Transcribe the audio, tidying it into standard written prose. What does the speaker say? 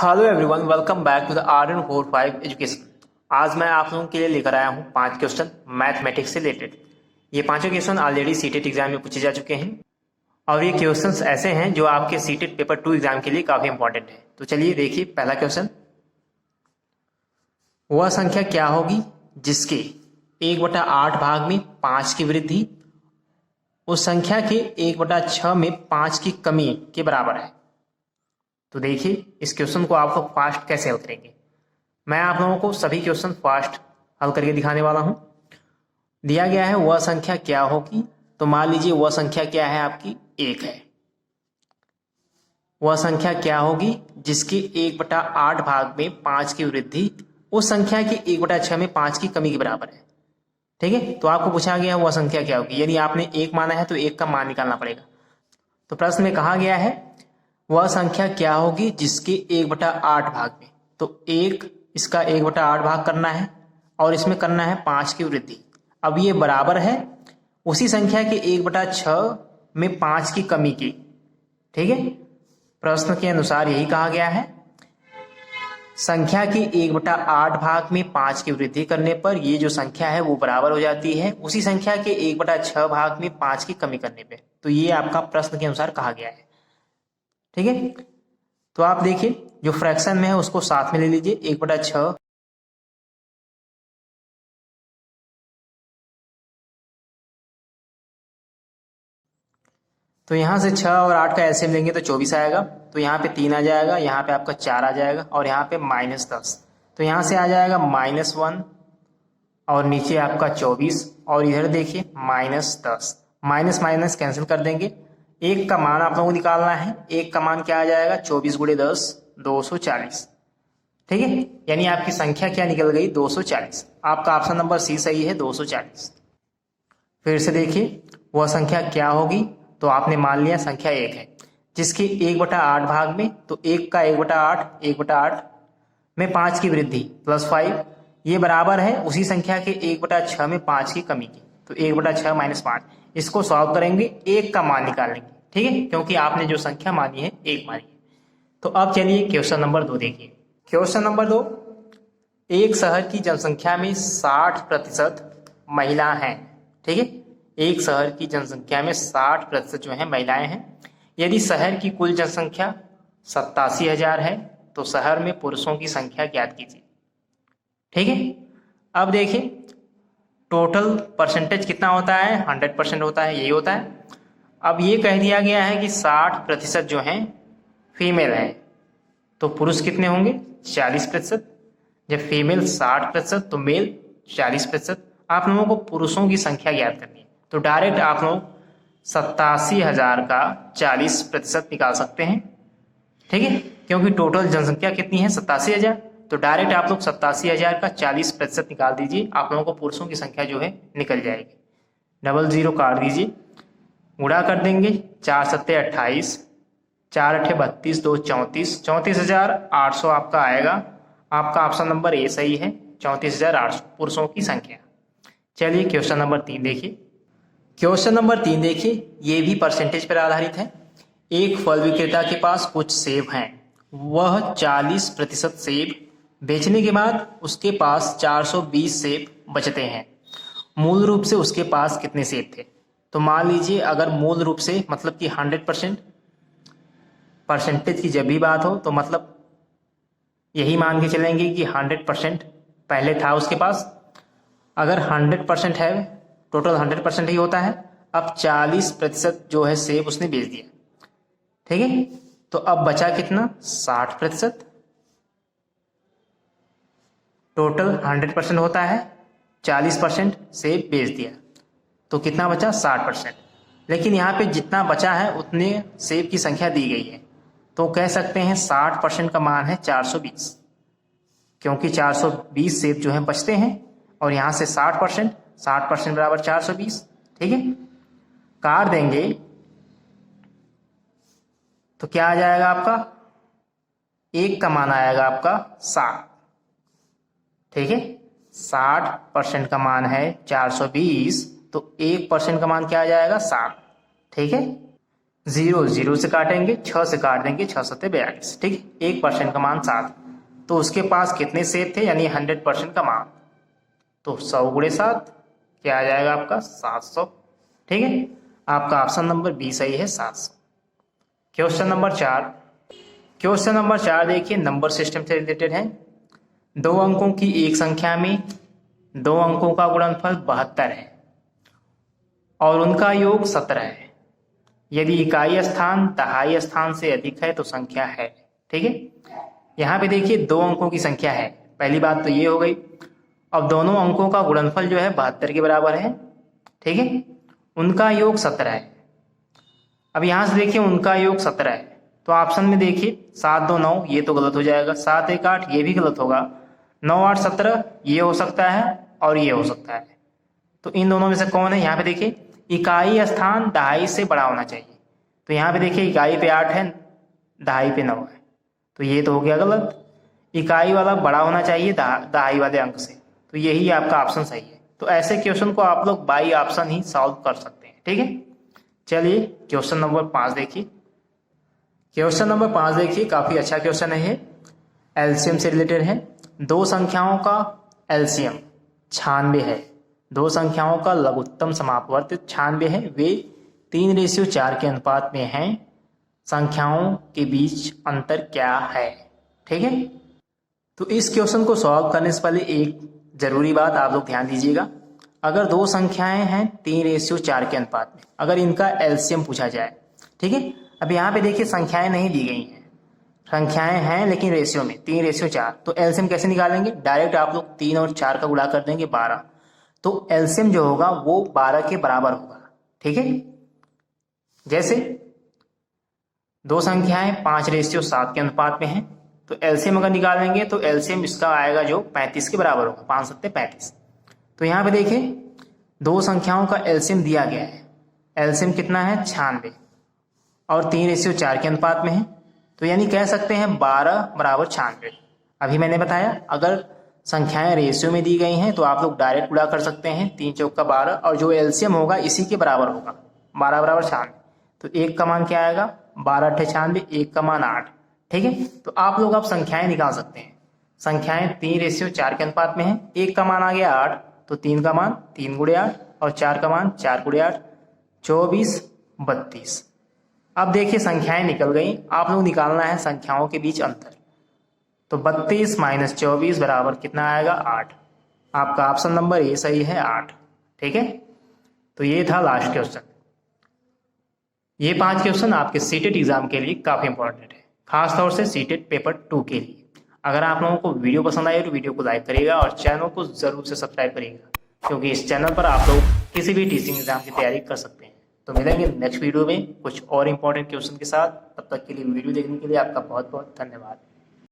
Hello everyone, welcome back to the RN45 education. आज मैं आप लोगों के लिए लेकर आया हूँ 5 क्वेश्चन मैथमेटिक्स से रिलेटेड। ये पांचों क्वेश्चन ऑलरेडी सीटेट एग्जाम में पूछे जा चुके हैं और ये क्वेश्चंस ऐसे हैं जो आपके सीटेट पेपर 2 एग्जाम के लिए काफी इंपॉर्टेंट है। तो चलिए देखिए पहला क्वेश्चन। वह संख्या क्या होगी जिसके 1/8 भाग में 5 की वृद्धि उस संख्या के 1/6 में 5 की कमी के बराबर है। तो देखिए इस क्वेश्चन को आप लोग फास्ट कैसे हल करेंगे। मैं आप लोगों को सभी क्वेश्चन फास्ट हल करके दिखाने वाला हूं। दिया गया है वह संख्या क्या होगी, तो मान लीजिए वह संख्या क्या है, आपकी 1 है। वह संख्या क्या होगी जिसके 1/8 भाग में 5 की वृद्धि उस संख्या के 1/6 में 5 की कमी के बराबर है। ठीक है, तो आपको पूछा गया वह संख्या क्या होगी, यदि आपने 1 माना है तो 1 का मान निकालना पड़ेगा। तो प्रश्न में कहा गया है वह संख्या क्या होगी जिसके 1/8 भाग में, तो 1 इसका 1/8 भाग करना है और इसमें करना है 5 की वृद्धि। अब ये बराबर है उसी संख्या के 1/6 में 5 की कमी की। ठीक है, प्रश्न के अनुसार यही कहा गया है संख्या के 1/8 भाग में 5 की वृद्धि करने पर ये जो संख्या है वो बराबर हो जाती है उसी संख्या के 1/6 भाग में 5 की कमी करने पे। तो ये आपका प्रश्न के अनुसार कहा गया है। ठीक है, तो आप देखिए जो फ्रैक्शन में है उसको साथ में ले लीजिए 1/6। तो यहां से 6 और 8 का एलसीएम लेंगे तो 24 आएगा। तो यहाँ पे 3 आ जाएगा, यहाँ पे आपका 4 आ जाएगा और यहाँ पे -10। तो यहाँ से आ जाएगा -1 और नीचे आपका 24 और इधर देखिए -10। माइनस माइनस कैंसिल कर देंगे। 1 का मान आप लोगों को निकालना है। 1 का मान क्या आ जाएगा, 24 × 10 240। ठीक है, यानी आपकी संख्या क्या निकल गई, 240। आपका ऑप्शन नंबर सी सही है, 240। फिर से देखिए वह संख्या क्या होगी, तो आपने मान लिया संख्या 1 है जिसके 1/8 भाग में, तो 1 का 1/8 1/8 में 5 की वृद्धि +5 ये बराबर है उसी संख्या के 1/6 में 5 की कमी की। तो 1/6 - 5 इसको सॉल्व करेंगे, 1 का मान निकालेंगे। ठीक है, क्योंकि आपने जो संख्या मानी है 1 मानी है। तो अब चलिए क्वेश्चन नंबर 2 देखिए। क्वेश्चन नंबर 2, एक शहर की जनसंख्या में 60% महिला हैं। ठीक है, एक शहर की जनसंख्या में 60% जो है महिलाएं हैं। यदि शहर की कुल जनसंख्या 87,000 है तो शहर में पुरुषों की संख्या ज्ञात कीजिए। ठीक है, अब देखिए टोटल परसेंटेज कितना होता है, 100% होता है, यही होता है। अब ये कह दिया गया है कि 60% जो है फीमेल है, तो पुरुष कितने होंगे, 40%। जब फीमेल 60% तो मेल 40%। आप लोगों को पुरुषों की संख्या ज्ञात करनी है, तो डायरेक्ट आप लोग 87,000 का 40% निकाल सकते हैं। ठीक है, क्योंकि टोटल जनसंख्या कितनी है, 87,000। तो डायरेक्ट आप लोग 87,000 का 40% निकाल दीजिए, आप लोगों को पुरुषों की संख्या जो है निकल जाएगी। 00 काट दीजिए, गुणा कर देंगे, 4 × 7 = 28, 4 × 8 = 32, 2 = 34, 34,800 आपका आएगा। आपका ऑप्शन नंबर ए सही है, 34,800 पुरुषों की संख्या। चलिए क्वेश्चन नंबर 3 देखिए। क्वेश्चन नंबर 3 देखिए, ये भी परसेंटेज पर आधारित है। एक फल विक्रेता के पास कुछ सेब हैं, वह 40% सेब बेचने के बाद उसके पास 420 सेब बचते हैं। मूल रूप से उसके पास कितने सेब थे। तो मान लीजिए अगर मूल रूप से मतलब कि 100% परसेंटेज की जब भी बात हो तो मतलब यही मान के चलेंगे कि 100% पहले था उसके पास। अगर 100% है, टोटल 100% ही होता है। अब 40% जो है सेब उसने बेच दिया। ठीक है, तो अब बचा कितना, 60%। टोटल 100% होता है, 40% सेब बेच दिया, तो कितना बचा, 60%। लेकिन यहाँ पे जितना बचा है उतने सेब की संख्या दी गई है, तो कह सकते हैं 60% का मान है 420, क्योंकि 420 सेब जो है बचते हैं और यहाँ से 60%, 60% बराबर 420। ठीक है, काट देंगे तो क्या आ जाएगा आपका, 1 का मान आएगा आपका 60। ठीक है, 60% का मान है 420, तो 1% का मान क्या आ जाएगा, 60। ठीक है, 0 0 से काटेंगे, 6 से काट देंगे, 6 7 42, ठीक। 1% का मान 7, तो उसके पास कितने सेब थे, यानी 100% का मान, तो 100 गुणे 7 क्या आ जाएगा आपका 700, ठीक है। आपका ऑप्शन नंबर बी सही है, 700। क्वेश्चन नंबर 4, क्वेश्चन नंबर 4 देखिए, नंबर सिस्टम से रिलेटेड है। 2 अंकों की एक संख्या में 2 अंकों का गुणनफल 72 है और उनका योग 17 है। यदि इकाई स्थान दहाई स्थान से अधिक है तो संख्या है, ठीक है। यहाँ पे देखिए 2 अंकों की संख्या है, पहली बात तो ये हो गई। अब दोनों अंकों का गुणनफल जो है 72 के बराबर है, ठीक है। उनका योग 17 है। अब यहाँ से देखिए उनका योग 17 है, तो ऑप्शन में देखिए 7 2 9, ये तो गलत हो जाएगा। 7 1 8, ये भी गलत होगा। 9 8 17, ये हो सकता है और ये हो सकता है। तो इन दोनों में से कौन है? यहाँ पे देखिए इकाई स्थान दहाई से बड़ा होना चाहिए, तो यहाँ पे देखिए इकाई पे 8 है, दहाई पे 9 है, तो ये तो हो गया गलत। इकाई वाला बड़ा होना चाहिए दहाई वाले अंक से, तो यही आपका ऑप्शन सही है। तो ऐसे क्वेश्चन को आप लोग बाई ऑप्शन ही सॉल्व कर सकते हैं, ठीक है। चलिए क्वेश्चन नंबर 5 देखिए। क्वेश्चन नंबर 5 देखिए, काफी अच्छा क्वेश्चन है, एलसीएम से रिलेटेड है। 2 संख्याओं का एलसीएम 96 है, 2 संख्याओं का लघुत्तम समापवर्त 96 है, वे 3:4 के अनुपात में हैं, संख्याओं के बीच अंतर क्या है, ठीक है। तो इस क्वेश्चन को सॉल्व करने से पहले एक जरूरी बात आप लोग ध्यान दीजिएगा। अगर 2 संख्याएं हैं 3:4 के अनुपात में, अगर इनका एलसीएम पूछा जाए, ठीक है। अब यहाँ पे देखिए संख्याएं नहीं दी गई हैं, संख्याएं हैं लेकिन रेशियो में 3:4, तो एलसीएम कैसे निकालेंगे? डायरेक्ट आप लोग 3 और 4 का गुणा कर देंगे 12, तो एलसीएम जो होगा वो 12 के बराबर होगा, ठीक है। जैसे 2 संख्याएं 5:7 के अनुपात में हैं, तो एलसीएम अगर निकालेंगे तो एलसीएम इसका आएगा जो 35 के बराबर होगा, 5 7 35। तो यहाँ पे देखिए 2 संख्याओं का एलसीएम दिया गया है, एलसीएम कितना है 96 और 3:4 के अनुपात में है, तो यानी कह सकते हैं 12 बराबर 96। अभी मैंने बताया अगर संख्याएं रेशियो में दी गई हैं तो आप लोग डायरेक्ट गुणा कर सकते हैं, 3 चौक का 12, और जो एलसीएम होगा इसी के बराबर होगा, 12 बराबर 96। तो 1 का मान क्या आएगा? 12 8 96, 1 का मान 8, ठीक है। तो आप लोग अब संख्याएं निकाल सकते हैं, संख्याएं 3:4 के अनुपात में है। 1 का मान आ गया 8, तो 3 का मान 3 गुणे 8 और 4 का मान 4 गुणे 8, 24 32। अब देखिए संख्याएं निकल गई, आप लोग निकालना है संख्याओं के बीच अंतर, तो 32 - 24 बराबर कितना आएगा? 8। आपका ऑप्शन नंबर ए सही है, 8, ठीक है। तो ये था लास्ट क्वेश्चन। ये 5 क्वेश्चन आपके सीटेट एग्जाम के लिए काफी इंपॉर्टेंट है, खासतौर से सीटेट पेपर 2 के लिए। अगर आप लोगों को वीडियो पसंद आए तो वीडियो को लाइक करिएगा और चैनल को जरूर से सब्सक्राइब करिएगा, क्योंकि इस चैनल पर आप लोग किसी भी टीचिंग एग्जाम की तैयारी कर सकते हैं। तो मिलेंगे नेक्स्ट वीडियो में कुछ और इंपॉर्टेंट क्वेश्चन के साथ, तब तक के लिए वीडियो देखने के लिए आपका बहुत बहुत धन्यवाद।